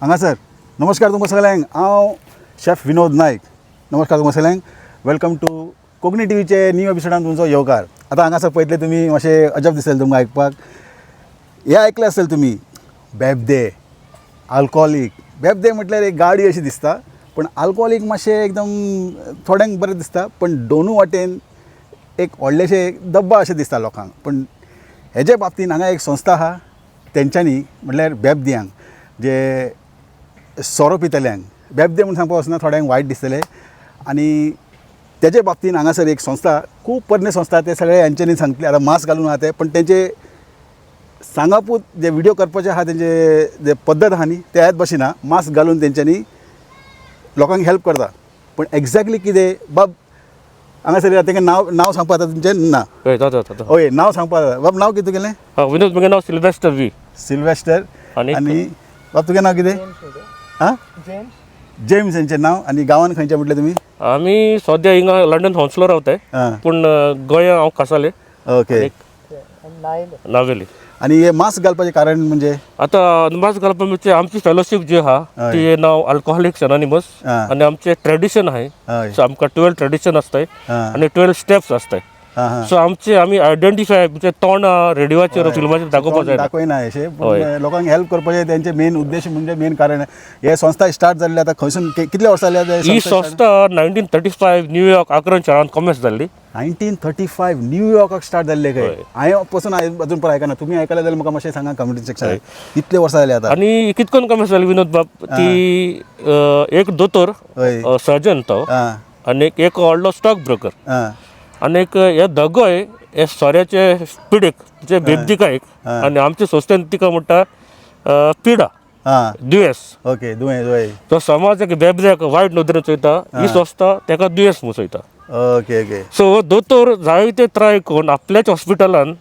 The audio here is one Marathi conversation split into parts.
हांगासर नमस्कार तुमकां सगल्यांक हांव शेफ विनोद नायक. नमस्कार तुमकां सगल्यांक. वेलकम टू कोंकणी टीव्हीचे न्यू एपिसोडान तुमचो येवकार. आतां हांगासर पळयतले तुमी मातशें अजब दिसलें तुमकां आयकपाक. हें आयकलें आसतलें तुमी बेबदे, आल्कोहोलीक. बेबदे म्हटल्यार एक गाडी अशी दिसता, पण आल्कोहोलीक मातशें एकदम थोड्यांक बरें दिसता, पण दोनूय वाटेन एक व्हडलेशें दब्बा अशें दिसता लोकांक. पण हेजे बाबतींत हांगा एक संस्था आहा, तेंच्यांनी म्हटल्यार बेबद्यांक जे सोरो पितल्यांक बेबदे म्हूण सांगपाक वचना, थोड्यांक वायट दिसतलें. आनी तेजे बाबतींत हांगासर एक संस्था, खूब पोरणे संस्था, ते सगळे हेंच्यांनी सांगतले. आतां मास्क घालून आहा ते, पण तेंचे सांगापूत जे व्हिडिओ करपाचे आहा तेंचे जे पद्दत आहा न्ही त्याच भशेन आहा. मास्क घालून तेंच्यांनी लोकांक हेल्प करता. पण एक्झॅक्टली कितें बाब हांगासर तेंगे नांव सांगपा जाता तुमचें? ना हय, नांव सांगपा जाता. बाब नांव कितें तुगेलें? विनोद, म्हजें नांव सिल्वेस्टर वी. सिल्वेस्टर. आनी बाब तुगें नांव कितें? हां, जेम्स हेंचें नांव. आनी गांवान खंयचें म्हटलें तुमी? आमी सद्या हिंगा लंडन हॉन्सलो रावताय, पूण गोंया हांव खासाले. ओके. नावेली. आनी हे मास्क घालपाचें कारण म्हणजे? आतां मास्क घालपा म्हणजे आमची फेलोशीप जी आहा ती नांव अल्कोहोलिक्स अनॉनिमस. आनी आमचें ट्रेडिशन आहाय. सो आमकां 12 ट्रेडिशन आसताय आनी 12 स्टेप्स आसताय. सो आमी आयडेंटिफाय म्हणजे तोंड रेडिओचेर फिल्माचेर दाखोवपाक जाय. दाखयना अशें, लोकांक हेल्प करपाचें तेंचें मेन उद्देश म्हणजे मेन कारण. हे संस्था स्टार्ट जाल्ली आतां खंयसून कितले वर्सां जाले? ही संस्था 1935 न्यूयॉर्क आक्रन शारांत कॉमेर्स जाल्ली. 1935 न्यूयॉर्काक स्टार्ट जाल्ले काय? हांवें पासून अजून पण आयकना. तुमी आयकला जाल्यार म्हाका मातशें सांगा कमेंट सेक्शनान. कितले वर्सां जाली आतां? आनी कितकोन कॉमेर्स जाली विनोद बाब? ती एक दोतोर, सर्जन तो, आनी एक व्हडलो स्टॉक ब्रोकर, आनी हे दोगोय हे सोऱ्याचे पिडीक म्हणजे बेबदिकायक. आनी आमच्या संस्थेन तिका म्हणटा पिडा, दुयेंस. ओके, दुयेंस. तो समाज एक बेबद्याक वायट नदरेन चोयता, ही संस्था ताका दुयेंस म्हूण चोयता. Okay okay. सो दोतोर जायते ट्राय करून आपल्याच हॉस्पिटलान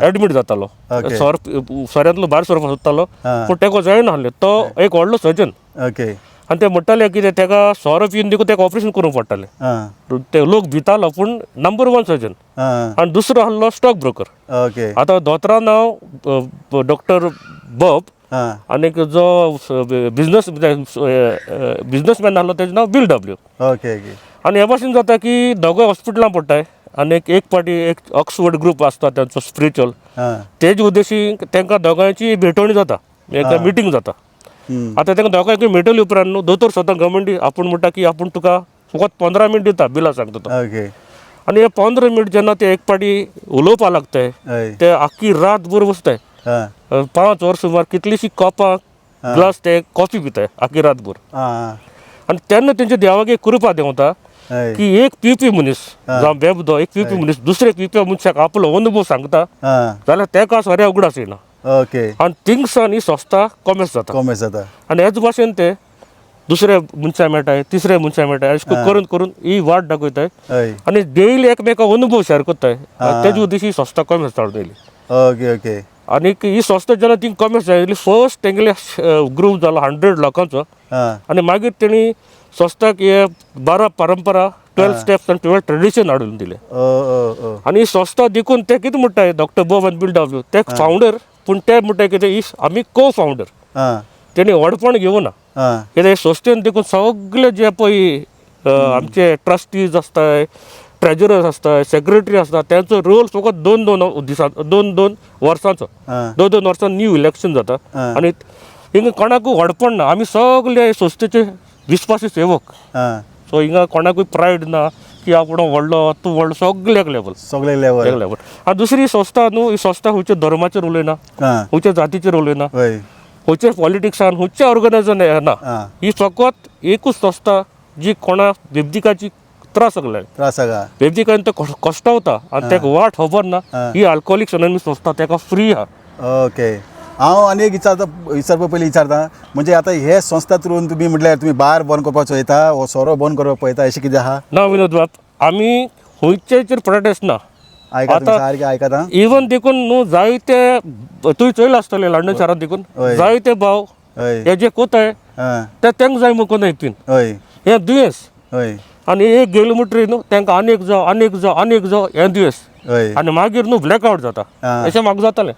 एडमीट जातालो. सोऱ्यांतलो भायर सरपाक सोदतालो, पूण ताका जायना आहलें. तो एक व्हडलो सर्जन. ओके. आनी ते म्हणटाले कितें ताका सोरो पिवन देखून ताका ऑपरेशन करूंक पडटालें. ते लोक भितालो, पूण नंबर 1 सर्जन. आनी दुसरो आहलो स्टॉक ब्रोकर. ओके. आतां दोतोरा नांव डॉक्टर बॉब, आनीक जो बिझनसमॅन आहलो तेजें नांव बिल डब्ल्यू. Okay okay. आनी हे भाशेन जाता की दोगोय हॉस्पिटलां पडटाय. आनी एक पाटी एक ऑक्सफोर्ड ग्रूप आसता तेंचो स्पिरिच्युअल, तेजे उद्देशी तांकां दोगांयची भेटवणी जाता, एक मिटींग जाता. आतां तांकां दोगांयकूय मेळटली उपरांत न्हू दोतोर स्वता गव्हर्मेंट आपूण म्हणटा की आपूण तुका फकत 15 मिनट दिता बिला सांगता तो. आनी हे 15 मिनट जेन्ना ते एक पाटी उलोवपा लागताय, ते आख्खी रातभर बसताय. 5 वर्स सुमार कितलीशीं कॉपां ग्लास ते कॉफी पिताय आख्खी रातभर. आनी तेन्ना तेंच्या देवाक एक कृपा देंवता की एक पिवपी मनीस जावं बेबदो एक पिवपी मनीस दुसऱ्या पिवप्या मनशाक आपलो अनुभव सांगता जाल्यार तेका सोऱ्या उगडास येना. ओके. आनी थिंगसान ही संस्था कॉमेर्स जाता. आनी हेच भाशेन ते दुसऱ्या मनशाक मेळटाय, तिसऱ्या मनशाक मेळटाय, अशें करून करून ही वाट दाखयताय. आनी डेली एकमेकाक अनुभव शेअर करताय. तेजे उद्देश ही संस्था कॉमेर्स चालू जाली. Okay okay. आनीक ही संस्था जेन्ना ती कॉमेर्स जाली, फर्स्ट तेंगेले ग्रूप जालो 100 लोकांचो. आनी मागीर तेणी संस्थाक हे 12 परंपरा, 12 स्टेप्स आनी 12 ट्रेडिशन हाडून दिले. आनी ही संस्था देखून ते कितें म्हणटाय डॉक्टर बॉब आनी बिल डब्ल्यू, ते फावंडर, पूण ते म्हणटाय कितें आमी को फावंडर. तेणी व्हडपण घेवना. कित्याक संस्थेन देखून सगळे जे पळय आमचे ट्रस्टीज आसताय, ट्रेजरर्स आसताय, सेक्रेटरी आसता, तेंचो रोल फकत 2 वर्सांचो. 2 वर्सां न्यू इलेक्शन जाता. आनी हिंगा कोणाकूय व्हडपण ना. आमी सगळे संस्थेचे विस्वासी सेवक. सो हिंगा कोणाकूय प्रायड ना की आपूण व्हडलो तूं व्हडलो, सगळ्याक लेवल. आनी दुसरी संस्था न्हू, ही संस्था खंयच्या धर्माचेर उलयना, खंयच्या जातीचेर उलयना, खंयच्या पॉलिटिक्सान, खंयच्या ऑर्गनायझेशन ना. ही फकत एकूच संस्था जी कोणा बेबदिकाची त्रास बेबदिकान तो कश्टावता आनी ताका वाट खबर ना. ही अल्कोहोलिक्स अनॉनिमस संस्था ताका फ्री आहा. ओके. हांव आनी एक विचारपा पयलीं विचारता, म्हणजे आतां हे संस्था थ्रून तुमी म्हटल्यार तुमी बार बंद करपाक चोयता वो सोरो बंद करपाक पळयता अशें कितें आहा? ना विनोद बाब, आमी खंयचेर प्रोटेस्ट ना. आयकात इवन देखून न्हू जायते तुवें चोयला आसतलें लंडन शारांत देखून जायते भाव हे जे कोताय ते तांकां जाय मुकोन पिन हें दुयेंस. आनी एक गेलो म्हणटरी न्हू तांकां आनीक जावं हें दुयेंस. आनी मागीर न्हू ब्लॅकआवट जाता. अशें म्हाका जातालें.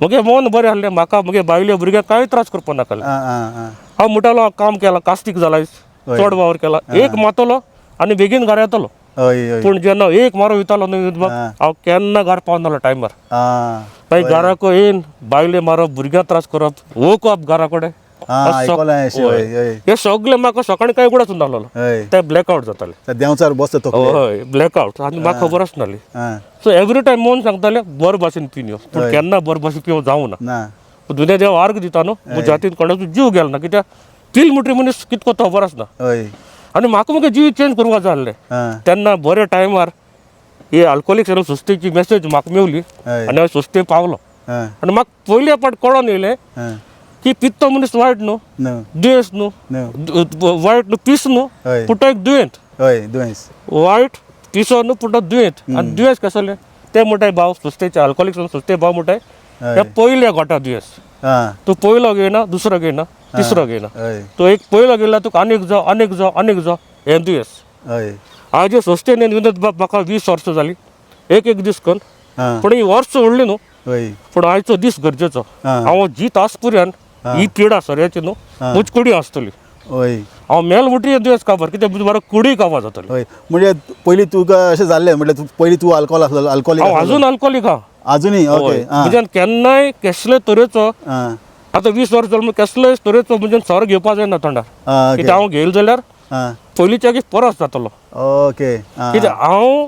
मगे मन बरें आहलें म्हाका मगे बायले भुरग्यांक कांय त्रास करपा नाकालें. हांव मुठालो काम केला कास्तीक जाला चड वावर केला एक मातलो आनी बेगीन घरा येतलो. पूण जेन्ना एक मारो वयतालो न्हू युद्धबाग हांव केन्ना घर पावनालो टायमार. मागीर घराक येवन बायले मारप भुरग्यांक त्रास करप वोकप घरा कडेन हे सगळें म्हाका सकाळीं कांय उगडाच नासलो ते ब्लॅकआउट जाताले देंवचार बसता तो हय ब्लॅकआउट आनी म्हाका खबर आसनाली. सो एवरी टायम मोन सांगताले बरे भाशेन पिवन यो पूण केन्ना बरे भाशेन पिवं जावं ना. दुनिया देव आर्ग दिता न्हू म्हज्या हातीन कोणाचो जीव गेलो ना कित्याक तीन मुठी मनीस कितको तो खबर आसना. आनी म्हाका मुगे जीव चेंज करपा जाय आसलें तेन्ना बरे टायमार ही अल्कोहोलिक्स एनोनिमस सोसायटीची मेसेज म्हाका मेवली आनी हांव सोसायटी पावलो. आनी म्हाका पयले पाट कळोन येयलें की पित्तो मनीस वायट न्हू दुयेंस न्हू वायट न्हू पीस न्हू पूण तो एक दुयेंत वायट पिसो न्हू पूण तो दुयेंत आनी दुयेंस कसलें ते म्हणटाय भाव सोसायटीचे अल्कोहोलिक्स एनोनिमस सोसायटी भाव म्हणटाय हे पयले गोठा दुयेंस तूं पयलो घेयना दुसरो घेयना तिसरो घेयना तो एक पयलो गेला तुका आनीक जो हें दुयेंस. हांव जे सोसायटीन विनोद बाब म्हाका 20 वर्सां जालीं एक दीस करून पूण ही वर्स व्हडली न्हू पूण आयचो दीस गरजेचो. हांव जीत आसपुऱ्यान ही पिडा सोऱ्याची न्हू म्हजी कुडी आसतली. हांव मेल मुठी दुयेंस काबार कित्याक म्हजी म्हाका कुडी काबार जातली. म्हणजे पयलीं तुका अशें जाल्लें म्हणजे पयलीं तूं अल्कोहोल आसलो अल्कोहोलीक हांव अजून अल्कोहोलीक आहा अजुनूय म्हणजे केन्नाय कसले तरेचो आतां 20 वर्स जालें कसलेच तरेचो म्हणजे सोरो घेवपा जायना तोंडार कित्याक हांव घेयलो जाल्यार पयलींच्या परस जातलो. कित्याक हांव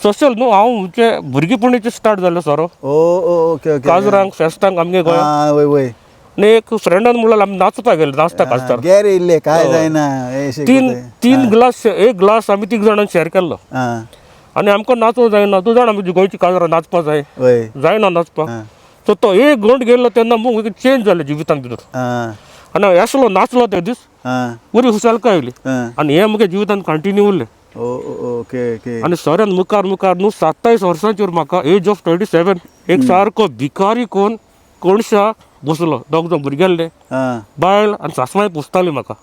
सोशल न्हू हांव म्हणजे भुरगेपणीचे स्टार्ट जाल्लो सोरो काजरांक फेस्तांक आमगे गोंयांत आनी एक फ्रेंडान म्हणलें आमी नाचपाक गेले नाचता काजतार काय जायना तीन ग्लास एक ग्लास आमी तीग जाणांनी शेअर केल्लो आनी आमकां नाचोवं जायना तूं जाणा आमची गोंयची काजरां नाचपा जायना नाचपाक. सो तो एक घंट गेल्लो तेन्ना मग चेंज जालें जिवितान भितर आनी येसलो नाचलो ते दीस बरी हुशालकाय येयली आनी हें म्हगे जिवितान कंटिन्यू उरलें. आनी सोऱ्यान मुखार न्हू 27 वर्सांचेर म्हाका एज ऑफ 27 एक सारको भिकारी कोणशा बसलो दोग जाण भुरगे आसले बायल आनी सासवाय पुसताली म्हाका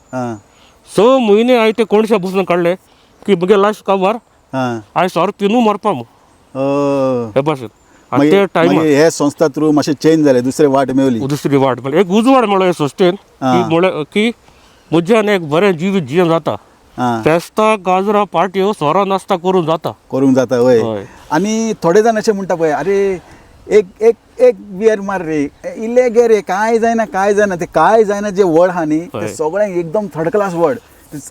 6 म्हयने हांवें ते कोणशा बसून काडले की म्हगे लायफ काबार हांवें सोरो पिनू मरपा हे भाशेन. आनी ते टायमार हे संस्था थ्रू मातशें चेंज जालें दुसरी वाट मेळ्ळी एक उजवाड मेळ्ळो हे संस्थेन की म्हज्यान एक बरें जिवीत जियेन जाता फेस्तां काजरां पार्ट्यो सोरो नास्ता करूंक जाता वय. आनी थोडे जाण अशें म्हणटा पळय अरे एक एक एक बियर मार रे इल्ले गे रे काय जायना ते काय जायना जे वर्ड आहा न्ही ते सगळ्यांक एकदम थर्ड क्लास वर्ड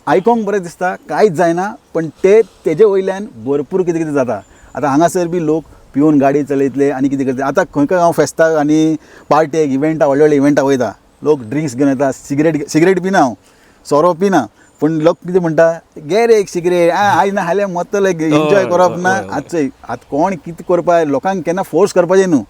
आयकोंक बरें दिसता कांयच जायना पण तेजे वयल्यान भरपूर कितें कितें जाता. आतां हांगासर बी लोक पिवन गाडी चलयतले आनी कितें करता. आतां खंय हांव फेस्ताक आनी पार्टेक इव्हेंटाक व्हडले इव्हेंटाक वयता लोक ड्रिंक्स घेवन येता सिगरेट पिना हांव सोरो पिना पूण लोक कितें म्हणटा गे रे एक सिगरेट आयज ना हाल्या मत्तलो एन्जॉय करप ना आजचो आतां कोण कितें करपा लोकांक केन्ना फोर्स करपाचें न्हू.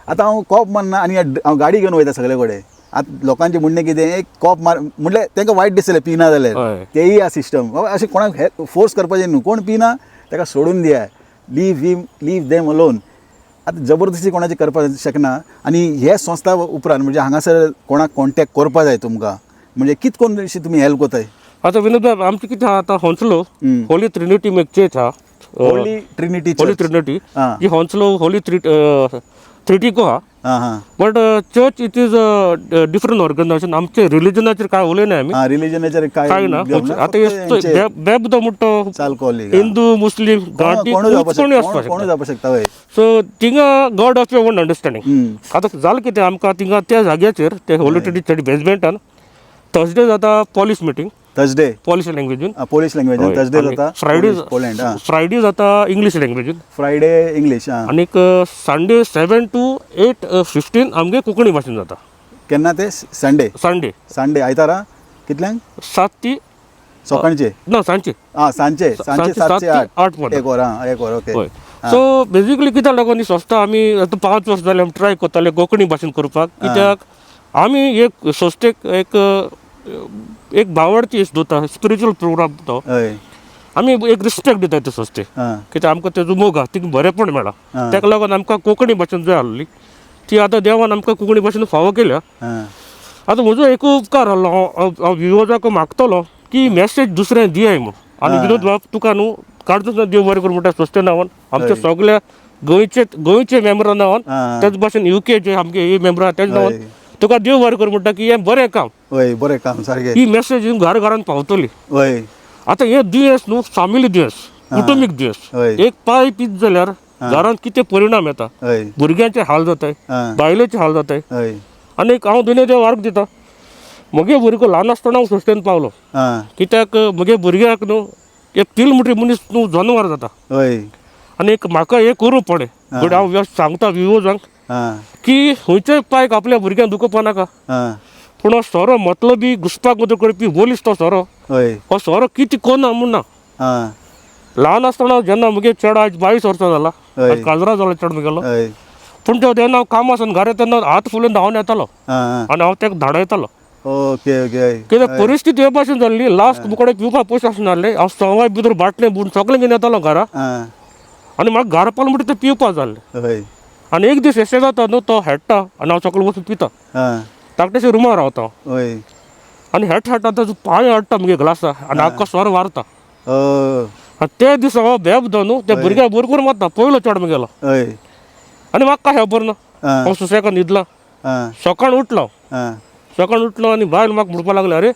आतां हांव कॉप मारना आनी हांव गाडी घेवन वयता सगळे कडेन आतां लोकांचें म्हणणें कितें एक कॉप मार म्हणल्यार तांकां वायट दिसतलें पिना जाल्यार तेय आ सिस्टम अशें कोणाक फोर्स करपाचें न्हू. कोण पिना ताका सोडून दिया लीव देम अलोन. आतां जबरदस्ती कोणाची करपाक शकना आनी हे संस्था उपरांत म्हणजे हांगासर कोणाक कॉन्टेक्ट करपा जाय तुमकां म्हणजे कित कोन्न अशी तुमी हेल्प कोताय. आतां विनोद बाब आमचें कितें आहा आतां होंसलो होली ट्रिनिटी एक चर्च आहा होली ट्रिनिटी जी होंसलो होली थ्रिटिको आहा but church it is different organisation आमचे रिलिजनाचेर काय उलयना आमी रिलिजनाचेर काय ना. आतां बेबदो म्हणटा हिंदू मुस्लीम घाटी कोणी आसपाक शकता. सो थिंगा God of your on understanding. आतां जालें कितें आमकां थिंगा त्या जाग्याचेर ते होली ट्रिनिटी बेजमेंटान थर्सडे जाता पॉलिश मिटींग पोलिश लँग्वेजीन थर्सडे जाता फ्रायडे जाता इंग्लीश लँग्वेजीन फ्रायडे इंग्लीश आनीक संडे 7 to 8:15 आमगे कोंकणी भाशेन जाता. केन्ना ते संडे आयतारा कितल्यांक 7 ते सकाळचे ना सांजचे सांजचे 7 ते 8 एक वर ओके. सो बेजिकली कित्याक लागून ही संस्था आमी आतां 5 वर्स जाले ट्राय करताले कोंकणी भाशेन करपाक कित्याक आमी एक संस्थेक एक भावार्थी इश्ट दोता स्पिरिच्युअल प्रोग्राम तो आमी एक रिस्पेक्ट दिता ते संस्थेक कित्याक आमकां तेजो मोग आहा तिका बरेंपण मेळ्ळा ताका लागून आमकां कोंकणी भाशेन जाय आसली ती आतां देवान आमकां कोंकणी भाशेन फावो केल्या. आतां म्हजो एक उपकार आहलो हांव विनोदाक मागतलो की मॅसेज दुसऱ्यांक दियाय म्हूण. आनी विनोद बाब तुका न्हू काडचोच ना देव बरें करूं म्हणटा संस्थे नांवान आमच्या सगळ्या गोंयचे मेंबर नावान आं. तेच भाशेन युकेचे आमगे हे मेंबर आहा तेच नावान तुका देव बरें कर म्हणटा की हें बरें काम वय बरें काम सारकें ही मेसेज घरान पावतली. वय आतां हे दुयेंस न्हू फामिली दुयेंस कुटुंबीक दुयेंस हय. एक पांय पीत जाल्यार घरांत कितें परिणाम येता हय भुरग्यांचे हाल जाताय आं. बायलेचे हाल जाताय हय आनी हांव दुनिया देव वार्ग दिता म्हगे भुरगो ल्हान आसतना हांव सस्टेन पावलो आं. कित्याक म्हगे भुरग्याक न्हू एक तीन मुठी मनीस न्हू जनवर जाता हय आनी म्हाका हें करूं पडे बट हांव सांगता विवोजांक आं. की खंयच्याय पायक आपल्या भुरग्यांक दुखोवपा नाका आं. पूण हो सोरो मतलबी घुसपाक मदत करपी बोलीस तो सोरो हय हो सोरो कितें कोना म्हूण ना आं. ल्हान आसतना जेन्ना म्हगे चेड आज 22 वर्सां जाला हय. काजरा जाला चेड म्हगेलो हय पूण जेन्ना हांव कामासान घरा तेन्ना हात फुलोवन धांवन येतालो आं. आनी हांव ताका धाडयतालो ओके ओके हय कित्याक परिस्थिती हे भाशेन जाल्ली लास्ट मुखाडे पिवपा पयशे आसनासले हांव सवाय भितर बाटले बुडून सगळें घेवन येतालो घरा आं. आनी म्हाका घरा पावले म्हणटा तें पिवपा जाल्लें हय आनी एक दीस अशें जाता न्हू तो हेडटा आनी हांव सकयल वचून पिता आं. धाकटेशें रुमार रावता हांव. हय आनी हेडटा ताजो पांय हाडटा म्हगे ग्लासा आनी आख्खो स्वर वारता ओ आनी ते दिसा हांव बेबदो न्हू त्या भुरग्याक बरोबर मारता पयलो चेड म्हगेलो हय आनी म्हाका काय खबर ना आं. हांव सुसेगाद न्हिदलां आं. सकाळ उठलो आं. सकाळ उठलो आनी बायल म्हाका म्हणपा लागले अरे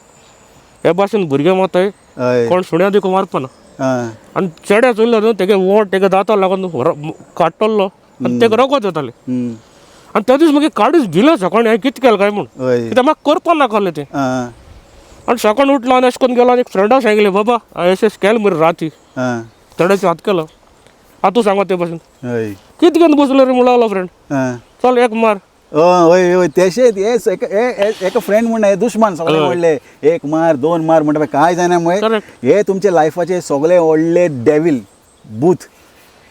हे भाशेन भुरगे माताय हय कोण सुण्या देखून मारपा ना आं. आनी चेड्या चोयलो न्हू तेगे वोट तेगे दाता लागून काडटलो आनी तेका रगत येतालें आनी त्या दीस मागीर काडीच भिलें सकाळीं हांवें कितें केलें काय म्हूण हय कित्याक म्हाका करपा नाकालें तें आं. आनी सकाळ उठलो आनी अशें करून गेलो आनी एक फ्रेंडा सांगलें बाबा हांवें अशें केलें मरे राती आं. चेड्याचो हात केलो आतां सांगा ते भाशेन हय कितें घेवन बसलो रे म्हणून लागलो फ्रेंड आं. चल एक मार हय हय तेशेंच एक फ्रेंड म्हण हे दुश्मन सगळे व्हडले एक मार दोन मार म्हणटा काय जायना मग Correct. हे तुमचे लायफाचे सगळे व्हडले डेविल बूथ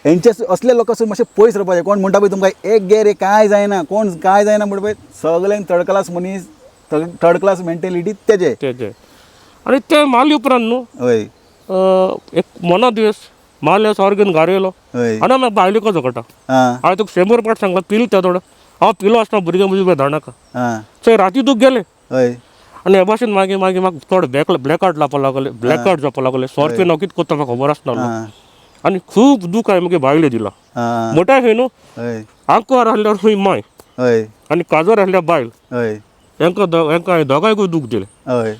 हेंचे असले लोक मातशे पयस रावपाचे कोण म्हणटा पळय तुमकां एक गे रे काय जायना कोण काय जायना म्हणटा पळय सगळ्यांक थर्ड क्लास मनीस थर्ड क्लास मेंटेलिटी तेजे तेजे आनी ते मारले उपरांत न्हू हय एक मना दिवस मारले सवार घेवन घरा येयलो हय आनी म्हाका बायलेको झगडटा आं. हांवें तुका 100 पाट सांगला पिल त्या थोडं हांव पिलो आसतना भुरग्यां मदीं धाडनाका आं. सो राती तूं गेले हय आनी हे भाशेन मागीर मागीर म्हाका थोडे ब्लॅकआउट जावपा लागले ब्लॅकआउट जावपा लागले सोरपेन हांव कितें करता म्हाका खबर आसनालो आं. आनी खूब दूख हांवें मागीर बायले दिला आं. मोठ्या खंय न्हू हय आंकवार आहल्यार खंय माय हय आनी काजर आहल्यार बायल हय हेंकां हांवें दोगांयकूय दूख दिलें हय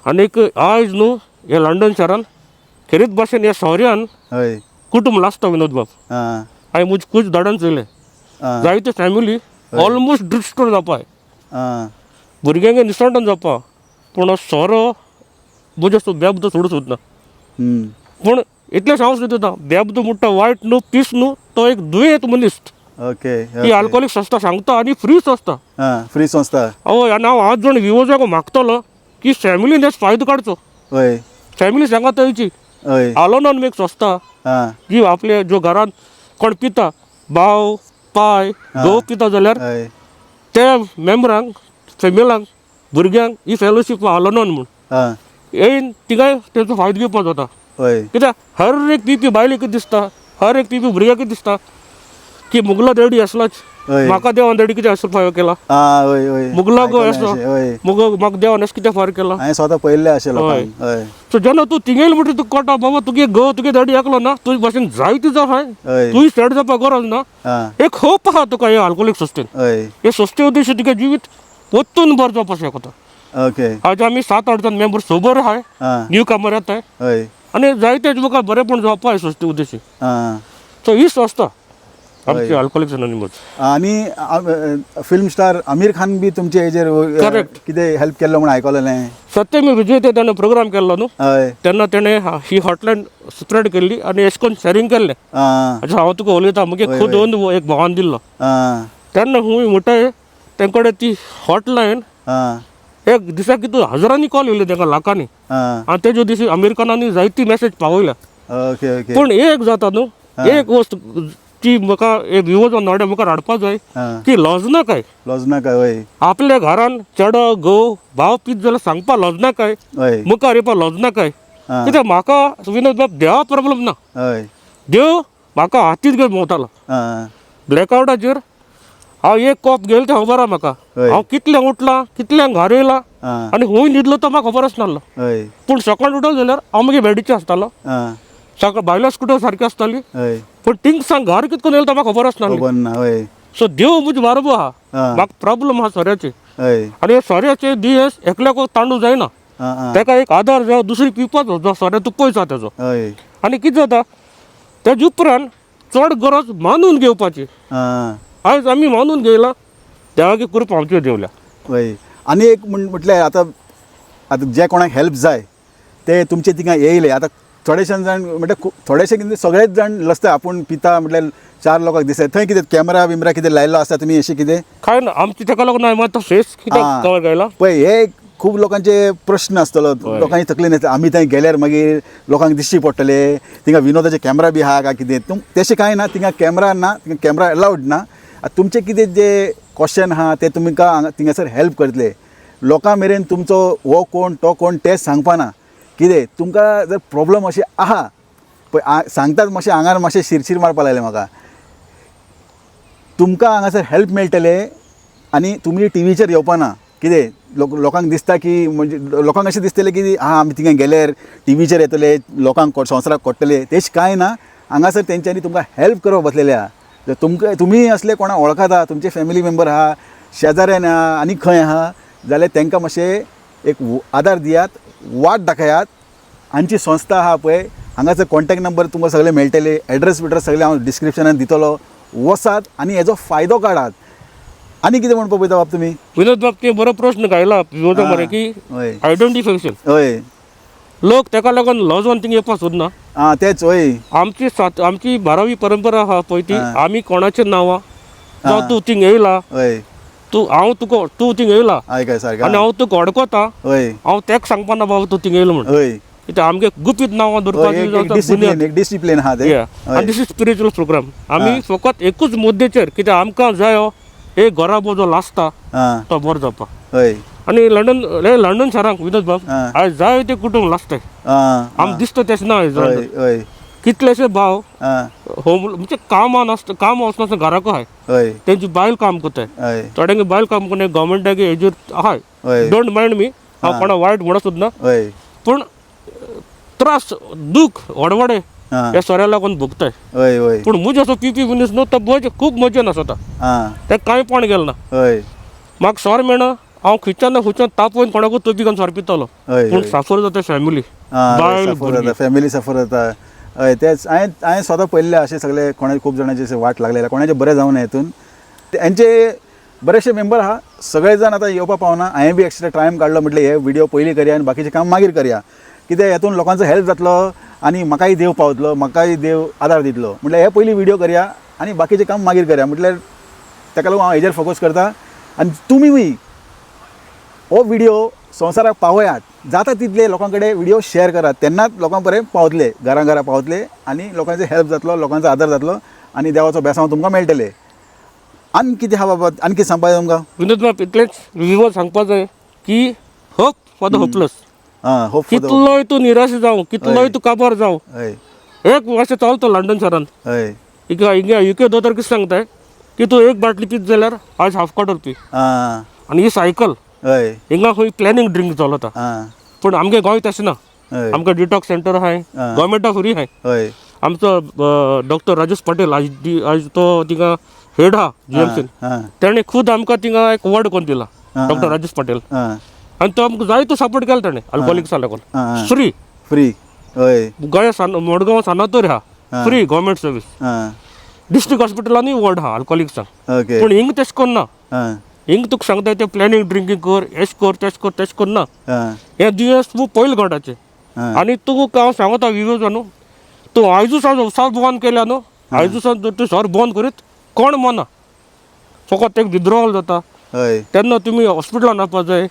आनीक आयज न्हू हे लंडन शारान खरेच भाशेन ह्या शौर्यान हय कुटुंब लासता विनोद बाब आं. हांवें कुछ दाडान चयलें आं. जायते फॅमिली ऑलमोस्ट डिस्ट्रॉय जावपाय आं. भुरग्यांक निसंटन जावपा पूण हो सोरो म्हजो बेबदो सोडूं सोदना पूण इतलेंच हांव सुद्दां बेबदो म्हणटा वायट न्हू पीस न्हू तो एक दुयेंत मनीस ओके ही अल्कोहोलीक संस्था सांगता आनी फ्री संस्था आं. फ्री संस्था हय आनी हांव 8 जाण विवोजाक मागतलो की फॅमिलीन हेच फायदो काडचो हय फॅमिली सांगा थंयची हय आलोनॉन एक संस्था आं. जी आपले जो घरान कोण पिता भाव पाय घोव पिता जाल्यार हय त्या मेंबरांक फॅमिलांक भुरग्यांक ही फेलोशीप आलोनॉन म्हूण आं. येवन तिगाय तेचो फायदो घेवपा जाता हय कित्याक हर एक पिवपी बायलेक दिसता हर एक पिवपी भुरग्याक दिसता की मुगलो देडी असलोच हय. म्हाका देवान देडी कितें असो फायर केला आं. हय हय मुगलाक आयकलां असो अशें, हय म्हाका देवान अशें कितें फायर केला हांवें स्वता पळयल्लें अशें लोकांक हय सो जेन्ना तूं तिंगेल म्हणटा तुका कळटा बाबा तुगे घोव तुगे देडी एकलो ना तुजे भाशेन जायती जावं हय तुवें सेट जावपा गरज ना आं. एक होप आहा तुका हे अल्कोहोलीक संस्थेन हय हे संस्थे उद्देश तुगे जिवीत परतून बरें जावपा शकता ओके आज आमी 7-8 जाण मेंबर सोबर आहाय आं. न्यू कामर येताय हय आनी जायते तुका बरेपण जावपा हे संस्थे उद्देशी आं. सो ही संस्था आमची अल्कोहोलिक्स अनोनिमस आनी फिल्म स्टार आमीर खान बी तुमचे हेजेर Correct. कितें हेल्प केल्लो म्हण आयकलेलें सत्यमेव विजयते ताणें प्रोग्राम केल्लो न्हू हय तेन्ना तेणें ही हॉटलायन स्प्रेड केल्ली आनी अशें करून शेअरिंग केल्लें आं. हांव तुका उलयतां म्हगे खुद एक भावान दिल्लो आं. तेन्ना खूंय म्हणटाय तेंकडे ती हॉटलायन आं. एक दिसाक कितू हजारांनी कॉल येयले तांकां लाखांनी आं. आनी तेज्या दिसी अमेरिकनांनी जायती मॅसेज पावयल्या ओके ओके पूण एक जाता न्हू एक वस्त ती म्हाका एक विवोज नोड्या मुखार हाडपा जाय आं. की लॉजना काय लॉजना काय हय आपल्या घरान चेडो घोव भाव पीत जाल्यार सांगपा लॉजना काय हय मुखार येवपा लॉजना काय आं. कित्याक म्हाका विनोद बाब देवा प्रॉब्लेम ना हय देव म्हाका हातीत घेवन भोंवतालो आं. ब्लॅकआउटाचेर हांव एक कॉप गेलो तें खबर आहा म्हाका हय. हांव कितल्यांक उठलां कितल्यांक घरा येयलां आं. आनी खूंय न्हिदलो तो म्हाका खबर आसनासलो हय पूण सकाळ उठलो जाल्यार हांव मागीर बेडीचेर आसतालो आं. सकाळ भायल्या स्कुटर सारकी आसताली हय पण थिंग सांग घर कितको येयला तो म्हाका खबर आसना खबर ना हय सो देव म्हणजे बारबो आहा हा. म्हाका प्रॉब्लम आहा सोऱ्याचे हय आनी हे सोऱ्याचे दीस एकल्याक तांडू जायना आं आं ताका एक आधार जाय दुसरी पिवपाचो जो सोऱ्या तूं पयसा तेजो हय आनी कितें जाता तेजे उपरांत चड गरज मानून घेवपाची आं आयज आमी मानून घेयला देवाची कृपा आमचेर देवल्या हय आनी एक म्हटल्यार आतां जे कोणाक हेल्प जाय ते तुमचे थिंगा येयले आतां थोडेशे जाण म्हटल्यार थोडेशे कितें सगळेच जाण लसता आपूण पिता म्हटल्यार 4 लोकांक दिसता थंय कितें कॅमेरा बिमरा कितें लायल्लो आसा तुमी अशें कितें काय ना आमची ताका लागून हांवें मात फेस कित्याक कवर केला पळय हे खूब लोकांचे प्रश्न आसतलो लोकांची तकलेन येता आमी थंय गेल्यार मागीर लोकांक दिश्टी पडटले थिंगा विनोदाचे कॅमेरा बी आहा काय कितें तशें कांय ना थिंगा कॅमेरा ना थिंगा कॅमेरा अलावड ना तुमचे कितें जे क्वेश्चन आहा ते तुमकां थिंगासर हेल्प करतले लोकां मेरेन तुमचो हो कोण तो कोण तें सांगपाना कितें तुमकां जर प्रॉब्लम अशें आहा पळय सांगतात मातशें आंगार मातशें शिरशीर मारपा लागलें म्हाका तुमकां हांगासर हेल्प मेळटले आनी तुमी टीव्हीचेर येवपाना कितें लोकांक दिसता की म्हणजे लोकांक अशें दिसतलें की आमी थिंगा गेल्यार टीव्हीचेर येतले लोकांक संवसाराक कोट्टले तेश कांय ना हांगासर तेंच्यांनी तुमकां हेल्प करप बसलेले आहा जर तुमी असले कोणा वळखता तुमचे फॅमिली मेंबर आहा शेजाऱ्यान आहा आनी खंय आहा जाल्यार तांकां मातशें एक आदार दियात वाट दाखयात आमची संस्था आहा पळय हांगासर कॉन्टॅक्ट नंबर तुमकां सगळे मेळटले एड्रेस बिड्रेस सगळे हांव डिस्क्रिप्शनान दितलो वसात आनी हेजो फायदो काडात आनी कितें म्हणपा पळयता बाब तुमी विनोद बाब ते बरो प्रश्न घायला विनोदा मरे की हय आयडेंटिफिकेशन हय लोक ताका लागून लॉजोन थिंग येवपाक सोदना आं तेच हय आमची 12वी परंपरा आहा पळय ती आमी कोणाचें नांवां जावं तूं थिंग येयला हय तूं थिंग येयला हय काय सारकें आनी हांव तुका अडकता हय हांव ताका सांगपाना बाबा तूं थिंग येयला म्हण हय कित्याक आमगे गुपीत नांवां डिसिप्लीन एक डिसिप्लीन आहा ते आनी दिस इज स्पिरिच्युअल प्रोग्राम आमी फकत एकूच मुद्देचेर कित्याक आमकां जायो एक घरा जो लासता आं तो बरो जावपा हय आनी लंडन शारांक विनोद बाब आयज जाय ते कुटुंब लासताय आं आमकां दिसता तेशें ना आयज हय हय कितलेशे भाव आं होम म्हणजे काम वचनासतना घराको आहाय हय तेंची बायल काम करताय हय थोड्यांगे बायल काम करणे गव्हर्मेंटागे हेजेर आहाय हय डोंट मायंड मी हांव कोणा वायट म्हणत सोदना हय पूण त्रास दुख व्हडवडे आं हे सोऱ्या लागून भोगताय हय हय पूण मुजे असो पीपी मनीस न्हू तो खूब मजेन आसता आं तें कांय पण गेल ना हय म्हाका सोर मेळना हांव खंयच्यान ताप वयन कोणाकूच तोपी घालून सोर पितलो हय पूण सफर जाता फॅमिली बायल सफर जाता फॅमिली सफर जाता हय तेच हांवें स्वता पळयल्लें अशें सगळे कोणाचे खूब जाणांचे अशें वाट लागलेले कोणाचें बरें जावं ना हितून हेंचे बरेचशे मेंबर आहा सगळे जाण आतां येवपा पावना हांवें बी एक्स्ट्रा टायम काडलो म्हटलें हे व्हिडिओ पयलीं करया आनी बाकीचें काम मागीर करया कित्याक हेतून लोकांचो हेल्प जातलो आनी म्हाकाय देव पावतलो म्हाकाय देव आदार दितलो म्हटल्यार हे पयलीं व्हिडिओ करया आनी बाकीचें काम मागीर करया म्हटल्यार ताका लागून हांव हेजेर फोकस करता आनी तुमीय हो व्हिडिओ संवसाराक पावयात जाता तितले लोकां कडेन व्हिडिओ शेअर करात तेन्नाच लोकां पर्यंत पावतले घरा पावतले आनी लोकांचो हेल्प जातलो लोकांचो आदार जातलो आनी देवाचो बेसांव तुमकां मेळटले आनी कितें आहा बाबा आनी कितें सांगपाक तुमकां विनोद बाब इतलेंच विवर सांगपा जाय की hope for the hopeless ah hope कितलोय तूं निराश जावं कितलोय तूं काबार जावं हय एक वर्ष चलतो लंडन शारान हय हिंगा युके दोतोर कितें सांगताय की तूं एक बाटली पीत जाल्यार आज हाफ क्वार्टर पी आं आनी ही सायकल हय हिंगा खंय प्लॅनिंग ड्रिंक चलता आं पूण आमगे गोंय तशें ना हय आमकां डिटॉक्स सेंटर आहाय गव्हर्मेंटा फ्री आहाय हय आमचो डॉक्टर राजेश पटेल आज तो थिंगा हेड आहा जीएमसीन आं ताणें खुद आमकां थिंगा एक वॉर्ड कोन्न दिला डॉक्टर राजेश पटेल आं आनी तो आमकां जाय तो सपोर्ट केला ताणें अल्कोहोलिक्सा लागून फ्री फ्री हय गोंया मडगांव सानातोर आहा फ्री गव्हर्मेंट सर्वीस आं डिस्ट्रिक्ट हॉस्पिटलांनी वॉर्ड आहा अल्कोहोलिक्सांक ओके पूण हिंग तेश कोन्ना आं हिंग तुका सांगता ते प्लॅनिंग ड्रिंकींग कर एश कर तेश कोन्ना आं हे दिवस तूं पयले घोटाचे आनी तुका हांव सांगता विवेक न्हू तूं आयजूच साल बंद केल्या न्हू आयजूसान जर तूं सर बंद करीत कोण मना फकत एक विड्रॉवल जाता हय तेन्ना तुमी हॉस्पिटलान वचपा जाय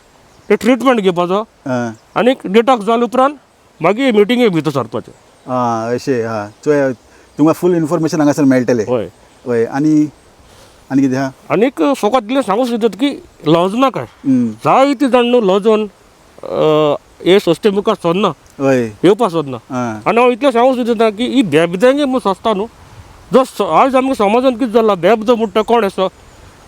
ते ट्रिटमेंट घेवपाचो आं आनी डिटॉक्स जाले उपरांत मागीर मिटिंगे भितर सरपाचें आं अशें आं चोय तुमकां फूल इन्फॉर्मेशन हांगासर मेळटलें हय हय आनी कितें आहा आनीक फकत इतलें सांगूंक सोदतात की लॉजना काय जायतीं जाण न्हू लॉजोन हे संस्थे मुखार सोदना हय येवपाक सोदना आं आनी हांव इतलें सांगूंक सोदता की ही बेबद्यांगे म्हूण संस्था न्हू जो आज आमच्या समाजान कितें जाला बेबदो म्हणटा कोण असो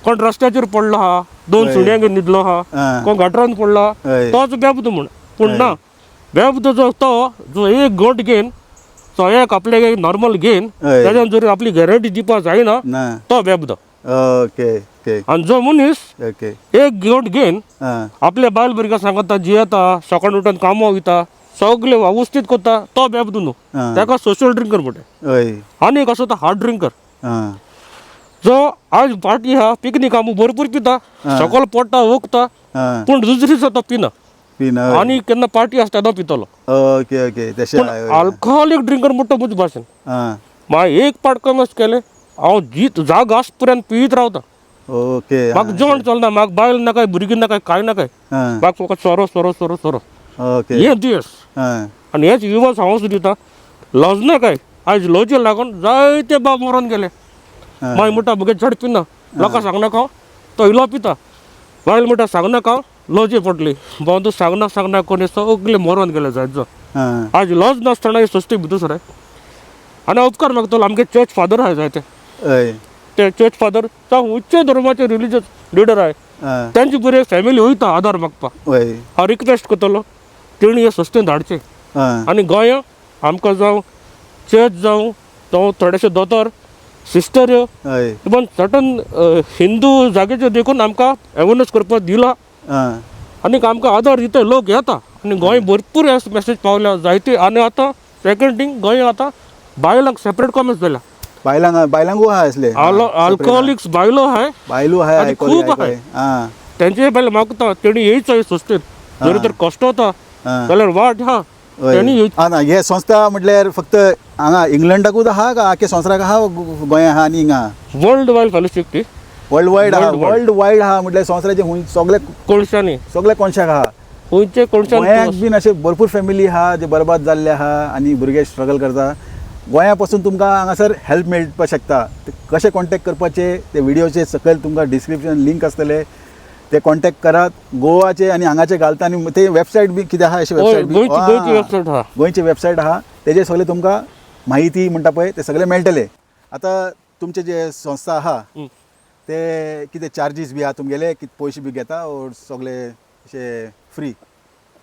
कोण रस्त्याचेर पडलो आहा दोन सुण्यांगे न्हिदलो आहा कोण गटरान पडला तोच बेबदो म्हूण पूण ना बेबदो जो एक गोट घेवन सो एक आपल्याक नॉर्मल घेन हय. त्याच्यान जर आपली गॅरंटी दिवपा जायना ना तो बेबदो. ओके ओके आणि जो मनीस ओके एक घेवन घेन आं आपल्या बायल भुरग्यांक सांगता जियेता सकाळी उठून कामां वयता सगळे व्यवस्थित करता तो बेबदो न्हू. आं. ताका सोशल ड्रिंकर म्हणटा. हय आनी एक असो तो हार्ड ड्रिंकर आं जो आज पार्टी आहा पिकनीक आमी भरपूर पिता सकाळ पडटा ओकता आं पूण दुसरे दिसा तो पिना पिना आनी केन्ना पार्टी आसता तो पितलो. ओके ओके तशें पूण अल्कोहोलीक ड्रिंकर म्हणटा म्हजे भाशेन आं म्हाका एक पाट कमी केलें हांव जाग आस पर्यंत पियत रावता. ओके म्हाका जेवण चलना म्हाका बायल नाकाय भुरगीं नाकाय कांय नाकाय आं म्हाका फकत सोरो सोरो सोरो सोरो ओके हें दुयेंस. आं आनी हेच विवास हांव सुद्दां दिता लज नाकाय आयज लॉजीर लागून जायते बाब मरोन गेले. मागीर म्हणटा मुगे झड पिना लोकांक सांगनाका तो इलो पिता बायल म्हणटा सांगनाका लॉजी पडली बंदू सांगना कोणी सगळे मरोन गेले जायत. आं आज लॉज नासतना हे सस्ते भितर सर आनी उपकार मागतलो आमगे चर्च फादर आहाय जायते हय ते चर्च फादर जावं उच्च धर्माचे रिलिजियस लिडर आहाय आं तांची बरी फॅमिली वयता आदार मागपाक. हय हांव रिक्वेस्ट करतलो तेणी हे सस्ते धाडचे. आं आनी गोंयांत आमकां जावं चर्च जावं थोडेशे दोतोर सिस्टर्यो हय इवन सर्टन हिंदू जागेचेर देखून आमकां अवेरनेस करपाक दिला आं आनी आमकां आदार दिता लोक येता आनी गोंय भरपूर हे मॅसेज पावल्या जायते. आनी आतां सेकंड थींग गोंय आतां बायलांक सेपरेट कॉमेस जाल्या बायलांकू आहा असले अल्कोहोलिक्स बायलो आहाय बायलू आहाय आनी आयकोली खूब आहाय. आं तेंचे बायल मागता तेणी येयचो सस्तेन जरी तर कश्ट वता आं जाल्यार वाट हा तेणी येयचो. हां ना हे संस्था म्हटल्यार फक्त हांगा इंग्लंडाकूच आहा का आख्या संवसाराक आहा गोंया आहा आनी हिंगा वर्ल्ड वायल्ड फेलोशीप ती वर्ल्ड वायड आहा वर्ल्ड वायड आहा म्हटल्यार संवसाराचे हुंय सगळे कोळशांनी सगळे कोणशाक आहा खंयचे कोळशान गोंयांक बीन अशे भरपूर फॅमिली आहा जे बरबाद जाल्ले आहा आनी भुरगे स्ट्रगल करता. गोंया पासून तुमकां हांगासर हेल्प मेळपाक शकता. ते कशें कॉन्टॅक्ट करपाचे ते व्हिडिओचे सकयल तुमकां डिस्क्रिप्शन लिंक आसतले ते कॉन्टॅक्ट करात. गोवाचे आनी हांगाचे घालता आनी ते वेबसायट बी कितें आहा अशें गोंयची वेबसायट आहा गोंयची वेबसायट आहा तेजेर सगळे तुमकां माहिती म्हणटा पळय ते सगळे मेळटले. आतां तुमचे जे संस्था आहा ते कितें चार्जीस बी आहा तुमगेले कितें पयशे बी घेता ओर सगळे अशे फ्री?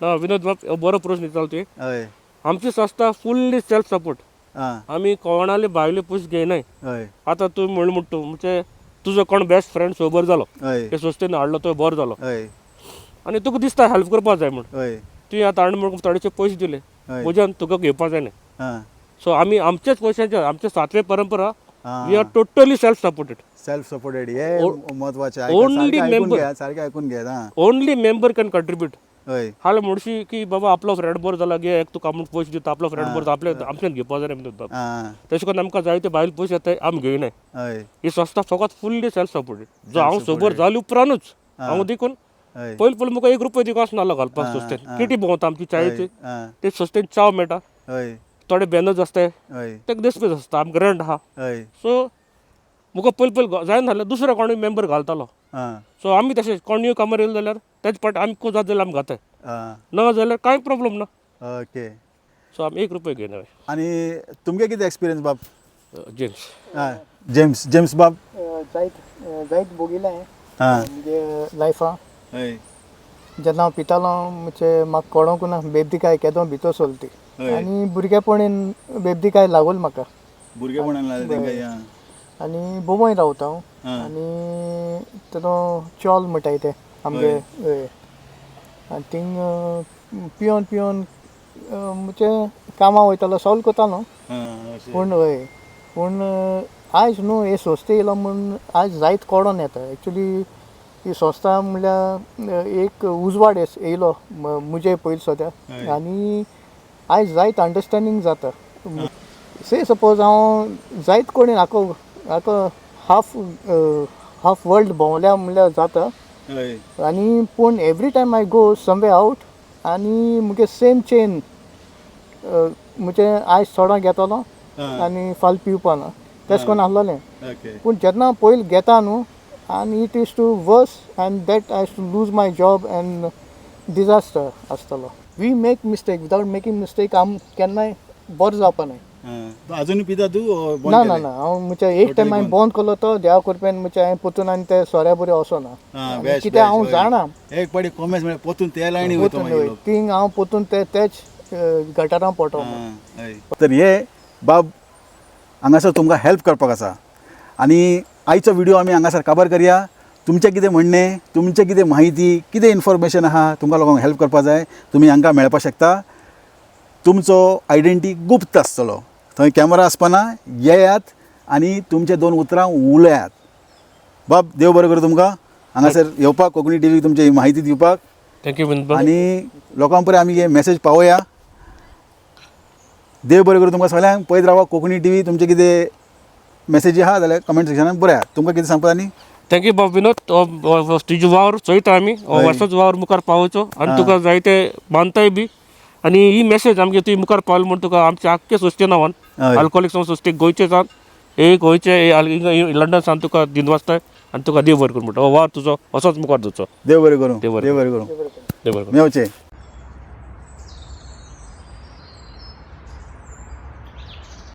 ना विनोद बाब बरो प्रश्न विचारलो तुवें. हय आमची संस्था फुल्ली सेल्फ सपोर्ट आं आमी कोणाले भायले पयशे घेयनाय. हय आतां तूं म्हणटा म्हणजे तुजो कोण बेस्ट फ्रेंड सोबर जालो हय ते संस्थेन हाडलो तो बरो जालो हय आनी तुका दिसता हेल्प करपाक जाय म्हण हय तुवें आतां हाडून म्हणून थोडेशे पयशे दिले हय. म्हज्यान तुका घेवपा जायना. आं सो आमी आमचेच पयशांचे आमचे 7वे परंपरा आं we are totally self supported. Self supported हे म्हत्वाचें. only member. सारकें आयकून घे आं ओनली मेंबर कॅन कंट्रीब्यूट. हय हाल म्हणशी की बाबा आपलो फ्रेंड बरो जाला गे एक तुका आमकां पयशे दिता आपलो फ्रेंड बरो आपल्या आमच्यान घेवपा जाय म्हणून बाबा आं तशें करून आमकां जायते भायले पयशे येताय आमी घेयनाय. हय ही संस्था फकत फुल्ली सेल्फ सपोर्टेड. जो हांव सोबर जाले उपरांतूच हांव देखून हय पयलीं म्हाका ₹1 दिवंक आसनालो घालपाक संस्थेन किटी भोंवता आमची चायेची आं ते संस्थेन चाव मेळटा हय थोडे बॅनर्स आसताय हय तेका डिस्प्लेस आसता आमकां रेंट आहा. हय सो म्हाका पयलीं जायना जाल्यार दुसरो कोणूय मेंबर घालतालो. आं सो आमी तशें कोणूय कामार येयले जाल्यार तेच पाट आमी खूब जाता जाल्यार आमी घाताय आं ना जाल्यार कांय प्रॉब्लेम ना. ओके. सो आमी ₹1 घेयना. आनी तुमगे कितें एक्सपिरियन्स बाब? जेम्स आं जेम्स बाब? जायत भोगिलें आं म्हणजे लायफा हय जेन्ना हांव पितालो म्हणजे म्हाका कळोंक ना बेबदिकाय केदो भितर चलती आनी भुरगेपणीन बेबदिकाय लागूल म्हाका भुरगेपणान लागलें तेंकां आं आनी बोबोय रावता हांव आनी तेजो चॉल म्हणटाय ते आमगे हय आनी थिंग पियोन पियोन म्हणजे कामां वयतालो सॉल्व करतालो पूण हय पूण आयज न्हू हे संस्थे येयलो म्हूण आयज जायत कळोन येता. एक्चुली ही संस्था म्हणल्यार एक उजवाड येयलो म्हजे पयलीं सद्या आनी आयज जायत अंडरस्टँडींग जाता. से सपोज हांव जायत कोणी हाका हाफ वर्ल्ड भोंवल्या म्हणल्यार जाता आनी पूण every time I go somewhere out आनी मुगे सेम चेन म्हणजे आयज थोडो घेतलो आनी फाल पिवपा ना तेश कोन्न आसलोलें. पूण जेन्ना पयलीं घेता न्हू आनी it is too worse and that I too lose my job and disaster आसतलो. We make mistake without making mistake आम केन्नाय बरो जावपा नाय. अजून पिता तूं? ना ना ना हांव म्हणजे एक टायम हांवें बंद केलो तो देवा कृपेन म्हणजे हांवें पोतून आनी ते सोऱ्या बरी वचोना कित्याक हांव जाणा एक पाटी कॉमेस म्हळ्यार पोतून ते लायनी वयता मागीर थिंग हांव पोतून तेच गटारां पडटा. तर हे बाब हांगासर तुमकां हेल्प करपाक आसा आनी आयचो व्हिडिओ आमी हांगासर काबार करया. तुमचें कितें म्हणणें, तुमचें कितें माहिती, कितें इन्फॉर्मेशन आहा तुमकां लोकांक हेल्प करपा जाय, तुमी हांकां मेळपाक शकता. तुमचो आयडेंटिटी गुप्त आसतलो. थंय कॅमेरा आसपाना. येयात आनी तुमचे 2 उतरां उलयात. बाब देव बरें करूं तुमकां हांगासर येवपाक, कोंकणी टीव्हीक तुमची माहिती दिवपाक. थँक्यू विनोद. आनी लोकां पर्यंत आमी हे मॅसेज पावोया. देव बरें करूं तुमकां सगळ्यांक. पळयत रावा कोंकणी टीव्ही. तुमचे कितें मॅसेजी आहा जाल्यार कमेंट सेक्शनान बरयात. तुमकां कितें सांगपाक आनी? थँक्यू बाब विनोद. तुजे वावर चोयता आमी, वर्साचो वावर मुखार पावोवचो आनी तुका जाय ते बांदताय बी. आनी ही मॅसेज आमगे तुवें मुखार पावली म्हण तुका आमच्या आख्खे सोश्टे नांवान अल्कोहोलिक सोसायटी गोंयचे जावन एक गोंयचे लंडन सावन तुका दिनवासताय आनी तुका देव बरें करूं म्हणटा. हो वावर तुजो असोच मुखार जावचो. देव बरें करूं. देव बरें देव बरें करूं. देव बरें करूं. मेवचें.